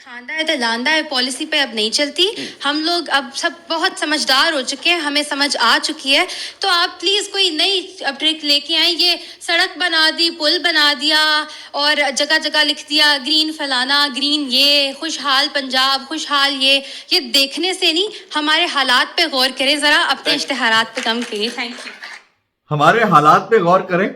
خاندہ ہے لاندہ ہے پالیسی پہ اب نہیں چلتی. ہم لوگ اب سب بہت سمجھدار ہو چکے ہیں, ہمیں سمجھ آ چکی ہے. تو آپ پلیز کوئی نئی ٹرک لے کے آئیں. یہ سڑک بنا دی, پل بنا دیا اور جگہ جگہ لکھ دیا گرین فلانا گرین, یہ خوشحال پنجاب خوشحال, یہ دیکھنے سے نہیں, ہمارے حالات پہ غور کریں ذرا, اپنے اشتہارات پہ کم کریے. Thank you. ہمارے حالات پہ غور کریں,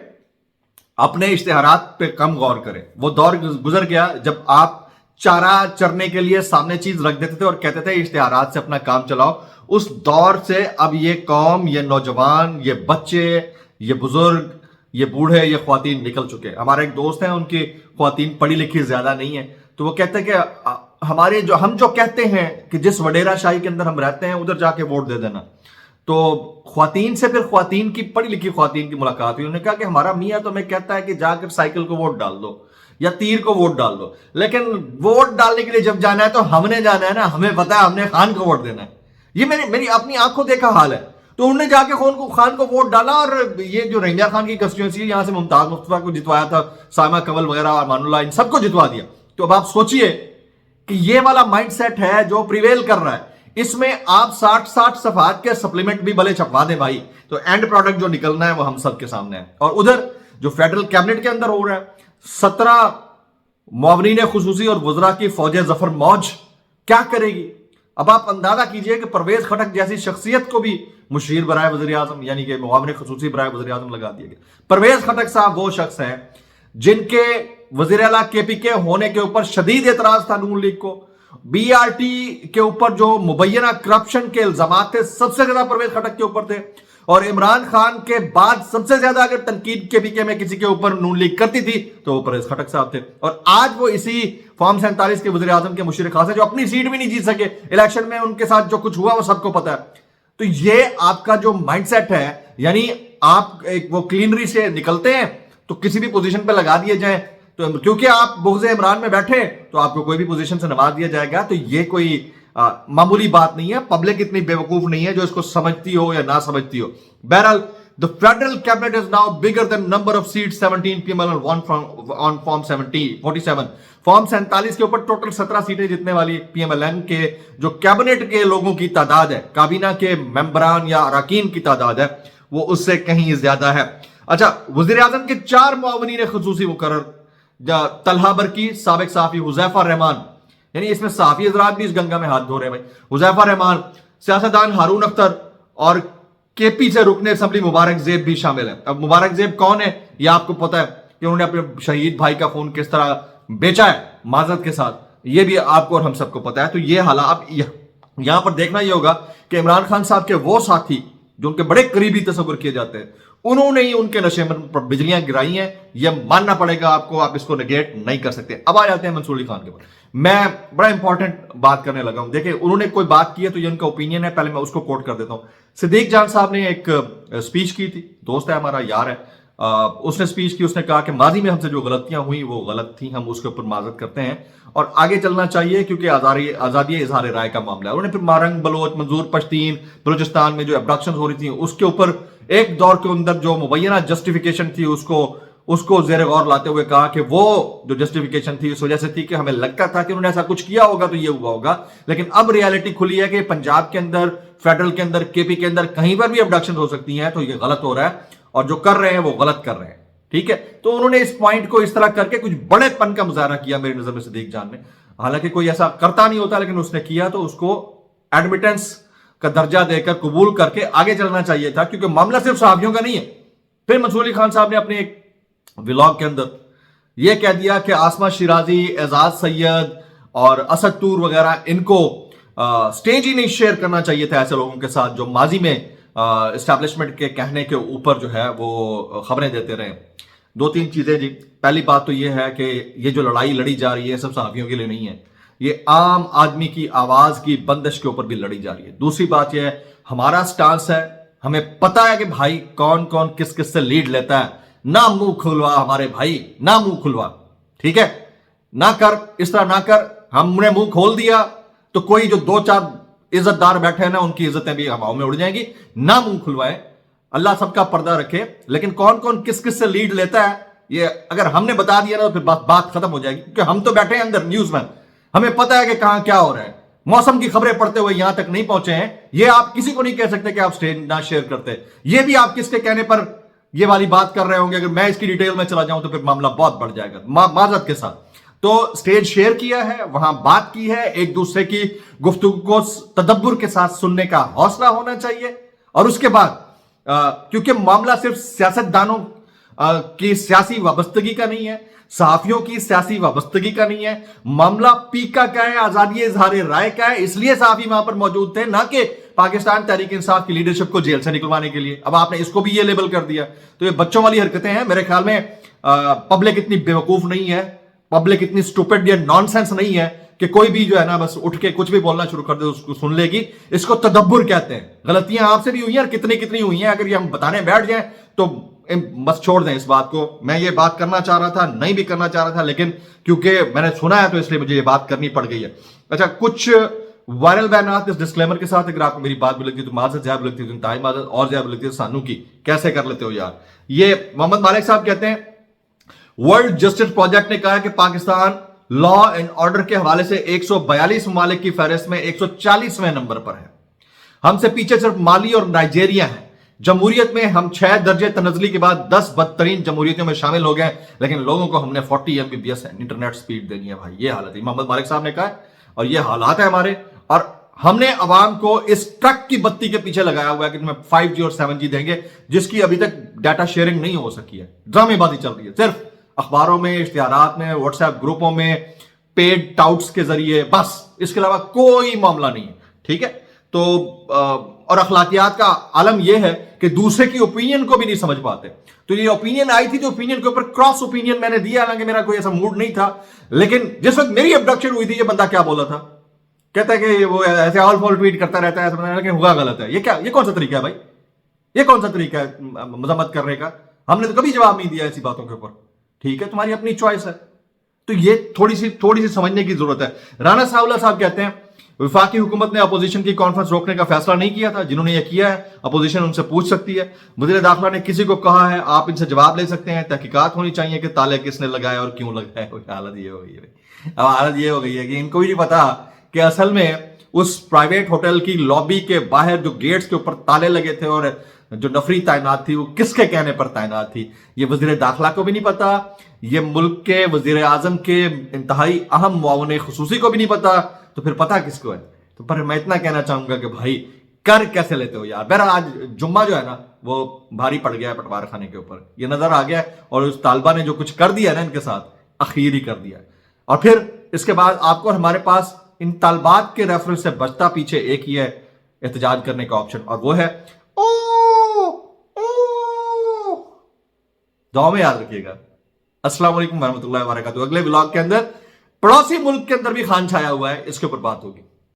اپنے اشتہارات پہ کم غور کریں. وہ دور گزر گیا جب آپ چارہ چرنے کے لیے سامنے چیز رکھ دیتے تھے اور کہتے تھے اشتہارات سے اپنا کام چلاؤ. اس دور سے اب یہ قوم, یہ نوجوان, یہ بچے, یہ بزرگ, یہ بوڑھے, یہ خواتین نکل چکے. ہمارے ایک دوست ہیں, ان کی خواتین پڑھی لکھی زیادہ نہیں ہیں, تو وہ کہتے ہیں کہ ہم جو کہتے ہیں کہ جس وڈیرا شاہی کے اندر ہم رہتے ہیں ادھر جا کے ووٹ دے دینا. تو خواتین سے پھر خواتین کی, پڑھی لکھی خواتین کی ملاقات ہوئی. انہوں نے کہا کہ ہمارا میاں تو ہمیں کہتا ہے کہ جا کر سائیکل کو ووٹ ڈال دو یا تیر کو ووٹ ڈال دو, لیکن ووٹ ڈالنے کے لیے جب جانا ہے تو ہم نے جانا ہے نا, ہمیں پتا ہے ہم نے خان کو ووٹ دینا ہے. یہ میری اپنی آنکھوں دیکھا حال ہے. تو انہوں نے جا کے خان کو ووٹ ڈالا, اور یہ جو رنگیا خان کی کنسٹیچوئنسی یہاں سے ممتاز مصطفیٰ کو جتوایا تھا, سائمہ کنول وغیرہ, امان اللہ, ان سب کو جتوا دیا. تو اب آپ سوچئے کہ یہ والا مائنڈ سیٹ ہے جو پریویل کر رہا ہے. اس میں آپ 60 صفحات کے سپلیمنٹ بھی بھلے چھپوا دیں بھائی, تو اینڈ پروڈکٹ جو نکلنا ہے وہ ہم سب کے سامنے ہے. اور ادھر جو فیڈرل کیبنٹ کے اندر ہو رہا ہے, 17 معاونین خصوصی اور وزراء کی فوج ظفر موج کیا کرے گی. اب آپ اندازہ کیجئے کہ پرویز خٹک جیسی شخصیت کو بھی مشیر برائے وزیر اعظم یعنی کہ معاون خصوصی برائے وزیر اعظم لگا دیا گیا. پرویز خٹک صاحب وہ شخص ہیں جن کے وزیر اعلیٰ کے پی کے ہونے کے اوپر شدید اعتراض تھا نون لیگ کو. بی آر ٹی کے اوپر جو مبینہ کرپشن کے الزامات تھے سب سے زیادہ پرویز خٹک کے اوپر تھے, اور عمران خان کے بعد سب سے زیادہ اگر تنقید کے پی کے میں کسی کے اوپر نون لیگ کرتی تھی تو وہ پرویز خٹک صاحب تھے. اور آج وہ اسی فارم 47 کے وزیر اعظم کے مشیر خاص ہیں جو اپنی سیٹ بھی نہیں جیت سکے الیکشن میں. ان کے ساتھ جو کچھ ہوا وہ سب کو پتا ہے. تو یہ آپ کا جو مائنڈ سیٹ ہے, یعنی آپ ایک وہ کلینری سے نکلتے ہیں تو کسی بھی پوزیشن پہ لگا دیے جائیں, تو کیونکہ آپ بغض عمران میں بیٹھے تو آپ کو کوئی بھی پوزیشن سے نواز دیا جائے گا. تو یہ کوئی معمولی بات نہیں ہے. پبلک اتنی بیوقوف نہیں ہے جو اس کو سمجھتی ہو یا نہ سمجھتی ہو. بہرحال the federal cabinet is now bigger than number of seats 17 PML and 1 on form 47. Form 47 کے اوپر ٹوٹل 17 سیٹیں جتنے والی پی ایم ایل این کے جو کیبنٹ کے لوگوں کی تعداد ہے, کابینہ کے ممبران یا اراکین کی تعداد ہے, وہ اس سے کہیں زیادہ ہے. اچھا, وزیر اعظم کے 4 معاونین خصوصی مقرر, طلحہ برکی, سابق صحافی حذیفہ رحمان, یعنی اس میں صحافی حضرات بھی اس گنگا میں ہاتھ دھو رہے ہیں بھائی, حذیفہ رحمان, سیاستدان ہارون اختر اور کے پی سے رکن اسمبلی مبارک زیب بھی شامل ہیں. اب مبارک زیب کون ہے یہ آپ کو پتا ہے کہ انہوں نے اپنے شہید بھائی کا خون کس طرح بیچا ہے معذرت کے ساتھ, یہ بھی آپ کو اور ہم سب کو پتا ہے. تو یہ حالات یہاں پر دیکھنا یہ ہوگا کہ عمران خان صاحب کے وہ ساتھی جو ان کے بڑے قریبی تصور کیے جاتے ہیں, انہوں نے ہی ان کے نشے پر بجلیاں گرائی ہیں. یہ ماننا پڑے گا آپ کو, آپ اس کو نیگیٹ نہیں کر سکتے. اب آ جاتے ہیں منصور علی خان کے اوپر. میں بڑا امپورٹنٹ بات کرنے لگا ہوں. دیکھیں, انہوں نے کوئی بات کی ہے تو یہ ان کا اوپینین ہے, پہلے میں اس کو کوٹ کر دیتا ہوں. صدیق جان صاحب نے ایک سپیچ کی تھی, دوست ہے ہمارا, یار ہے, اس نے سپیچ کی, اس نے کہا کہ ماضی میں ہم سے جو غلطیاں ہوئیں وہ غلط تھیں, ہم اس کے اوپر معذرت کرتے ہیں اور آگے چلنا چاہیے کیونکہ آزادی اظہار رائے کا معاملہ ہے. انہوں نے پھر مارنگ بلوچ, منظور پشتین, بلوچستان میں جو ابڈکشنز ہو رہی تھیں اس کے اوپر ایک دور کے اندر جو مبینہ جسٹیفیکیشن تھی اس کو زیر غور لاتے ہوئے کہا کہ وہ جو جسٹیفیکیشن تھی اس وجہ سے تھی کہ ہمیں لگتا تھا کہ انہوں نے ایسا کچھ کیا ہوگا تو یہ ہوا ہوگا, لیکن اب ریالٹی کھلی ہے کہ پنجاب کے اندر, فیڈرل کے اندر, کے پی کے اندر کہیں پر بھی ابڈکشن ہو سکتی ہیں, تو یہ غلط ہو رہا ہے اور جو کر رہے ہیں وہ غلط کر رہے ہیں. ٹھیک ہے, تو انہوں نے اس پوائنٹ کو اس طرح کر کے کچھ بڑے پن کا مظاہرہ کیا میری نظر میں صدیق جان نے. حالانکہ کوئی ایسا کرتا نہیں ہوتا, لیکن اس نے کیا تو اس کو ایڈمیٹنس کا درجہ دے کر قبول کر کے آگے چلنا چاہیے تھا, کیونکہ معاملہ صرف صحافیوں کا نہیں ہے. پھر منصور علی خان صاحب نے اپنے ایک ولاگ کے اندر یہ کہہ دیا کہ آسمہ شیرازی, اعزاز سید اور اسد طور وغیرہ ان کو سٹیج ہی نہیں شیئر کرنا چاہیے تھا ایسے لوگوں کے ساتھ جو ماضی میں اسٹیبلشمنٹ کے کہنے کے اوپر جو ہے وہ خبریں دیتے رہے. 2-3 چیزیں جی. پہلی بات تو یہ ہے کہ یہ جو لڑائی لڑی جا رہی ہے سب صحافیوں کے لیے نہیں ہے, یہ عام آدمی کی آواز کی بندش کے اوپر بھی لڑی جا رہی ہے. دوسری بات یہ ہے ہمارا سٹانس ہے, ہمیں پتا ہے کہ بھائی کون کون کس کس سے لیڈ لیتا ہے. نہ منہ کھلوا ہمارے بھائی, نہ منہ کھلوا, ٹھیک ہے, نہ کر, اس طرح نہ کر. ہم نے منہ کھول دیا تو کوئی جو 2-4 عزت دار بیٹھے ہیں نا ان کی عزتیں بھی ہواؤں میں اڑ جائیں گی. نہ منہ کھلوائے, اللہ سب کا پردہ رکھے. لیکن کون کون کس کس سے لیڈ لیتا ہے یہ اگر ہم نے بتا دیا نا تو پھر بات ختم ہو جائے گی, کیونکہ ہم تو بیٹھے ہیں اندر نیوز مین, ہمیں پتا ہے کہ کہاں کیا ہو رہا ہے. موسم کی خبریں پڑھتے ہوئے یہاں تک نہیں پہنچے ہیں. یہ آپ کسی کو نہیں کہہ سکتے کہ آپ سٹیج نہ شیئر کرتے. یہ بھی آپ کس کے کہنے پر یہ والی بات کر رہے ہوں گے. اگر میں اس کی ڈیٹیل میں چلا جاؤں تو پھر معاملہ بہت بڑھ جائے گا, معذرت کے ساتھ. تو سٹیج شیئر کیا ہے, وہاں بات کی ہے, ایک دوسرے کی گفتگو کو تدبر کے ساتھ سننے کا حوصلہ ہونا چاہیے. اور اس کے بعد کیونکہ معاملہ صرف سیاستدانوں کی سیاسی وابستگی کا نہیں ہے, صحافیوں کی سیاسی وابستگی کا نہیں ہے, معاملہ پیکا کا ہے, آزادی اظہار رائے کا ہے. اس لیے صحافی وہاں پر موجود تھے, نہ کہ پاکستان تحریک انصاف کی لیڈرشپ کو جیل سے نکلوانے کے لیے. اب آپ نے اس کو بھی یہ لیبل کر دیا, تو یہ بچوں والی حرکتیں ہیں. میرے خیال میں پبلک اتنی بیوقوف نہیں ہے, پبلک اتنی سٹوپڈ یا نان سینس نہیں ہے کہ کوئی بھی جو ہے نا بس اٹھ کے کچھ بھی بولنا شروع کر دے اس کو سن لے گی. اس کو تدبر کہتے ہیں. غلطیاں آپ سے بھی ہوئی ہیں اور کتنی ہوئی ہیں. اگر یہ ہم بتانے بیٹھ جائیں تو بس چھوڑ دیں اس بات کو. میں یہ بات کرنا چاہ رہا تھا, نہیں بھی کرنا چاہ رہا تھا, لیکن کیونکہ میں نے سنا ہے تو اس لیے مجھے یہ بات کرنی پڑ گئی ہے. اچھا, کچھ وائرل بیانات اس ڈسکلیمر کے ساتھ, اگر آپ کو میری بات بھی لگتی ہے تو معذرت, زیادہ لگتی ہے تو انتہائی معذرت, اور زیادہ لگتی ہے سانو کی. کیسے کر لیتے ہو یار. یہ محمد مالک صاحب کہتے ہیں ورلڈ جسٹس پروجیکٹ نے کہا کہ پاکستان لا اینڈ آرڈر کے حوالے سے 142 ممالک کی فہرست میں 140ویں نمبر پر ہے. ہم سے پیچھے صرف مالی اور نائجیریا ہیں. جمہوریت میں ہم 6 درجے تنزلی کے بعد 10 بدترین جمہوریتوں میں شامل ہو گئے, لیکن لوگوں کو ہم نے 40 Mbps انٹرنیٹ سپیڈ دینی ہے. بھائی یہ حالت ہے, محمد مالک صاحب نے کہا ہے, اور یہ حالات ہیں ہمارے. اور ہم نے عوام کو اس ٹرک کی بتی کے پیچھے لگایا ہوا ہے کہ تمہیں 5G اور 7G دیں گے, جس کی ابھی تک ڈیٹا شیئرنگ نہیں ہو سکی ہے. ڈرامے بازی چل رہی ہے صرف اخباروں میں, اشتہارات میں, واٹس ایپ گروپوں میں, پیڈ ٹاؤٹس کے ذریعے, بس. اس کے علاوہ کوئی معاملہ نہیں ہے. ٹھیک ہے, تو اور اخلاقیات کا عالم یہ ہے کہ دوسرے کی اوپینین کو بھی نہیں سمجھ پاتے. تو یہ اوپینین آئی تھی, جو اوپینین کے اوپر کراس اوپینین میں نے دیا, حالانکہ میرا کوئی ایسا موڈ نہیں تھا. لیکن جس وقت میری ابڈکشن ہوئی تھی, یہ بندہ کیا بولا تھا, کہتا ہے کہ وہ ایسے آل فال ٹویٹ کرتا رہتا ہے, لیکن ہوا غلط ہے. یہ کون سا طریقہ ہے بھائی, یہ کون سا طریقہ ہے مذمت کرنے کا. ہم نے تو کبھی جواب نہیں دیا ایسی باتوں کے اوپر. ٹھیک ہے, تمہاری اپنی چوائس ہے. تو یہ تھوڑی سی سمجھنے کی ضرورت ہے. رانا ثاؤلا صاحب کہتے ہیں وفاقی حکومت نے اپوزیشن کی کانفرنس روکنے کا فیصلہ نہیں کیا تھا. جنہوں نے یہ کیا ہے اپوزیشن ان سے پوچھ سکتی ہے. وزیر داخلہ نے کسی کو کہا ہے, آپ ان سے جواب لے سکتے ہیں. تحقیقات ہونی چاہیے کہ تالے کس نے لگائے اور کیوں لگائے. حالت یہ ہو گئی ہے. اب حالت یہ ہو گئی ہے کہ ان کو بھی نہیں پتا کہ اصل میں اس پرائیویٹ ہوٹل کی لابی کے باہر جو گیٹس کے اوپر تالے لگے تھے اور جو نفری تعینات تھی وہ کس کے کہنے پر تعینات تھی. یہ وزیر داخلہ کو بھی نہیں پتا, یہ ملک کے وزیر اعظم کے انتہائی اہم معاون خصوصی کو بھی نہیں پتا. تو پھر پتا کس کو ہے. تو پر میں اتنا کہنا چاہوں گا کہ بھائی کر کیسے لیتے ہو یار. بہرحال آج جمعہ جو ہے نا وہ بھاری پڑ گیا ہے پٹوار خانے کے اوپر, یہ نظر آ گیا. اور اس طالبہ نے جو کچھ کر دیا نا ان کے ساتھ, اخیر ہی کر دیا. اور پھر اس کے بعد آپ کو ہمارے پاس ان طالبات کے ریفرنس سے بچتا پیچھے ایک ہی ہے احتجاج کرنے کا آپشن, اور وہ ہے دعا میں یاد رکھیے گا. السلام علیکم ورحمۃ اللہ وبرکاتہ. اگلے ولاگ کے اندر پڑوسی ملک کے اندر بھی خان چھایا ہوا ہے, اس کے اوپر بات ہوگی.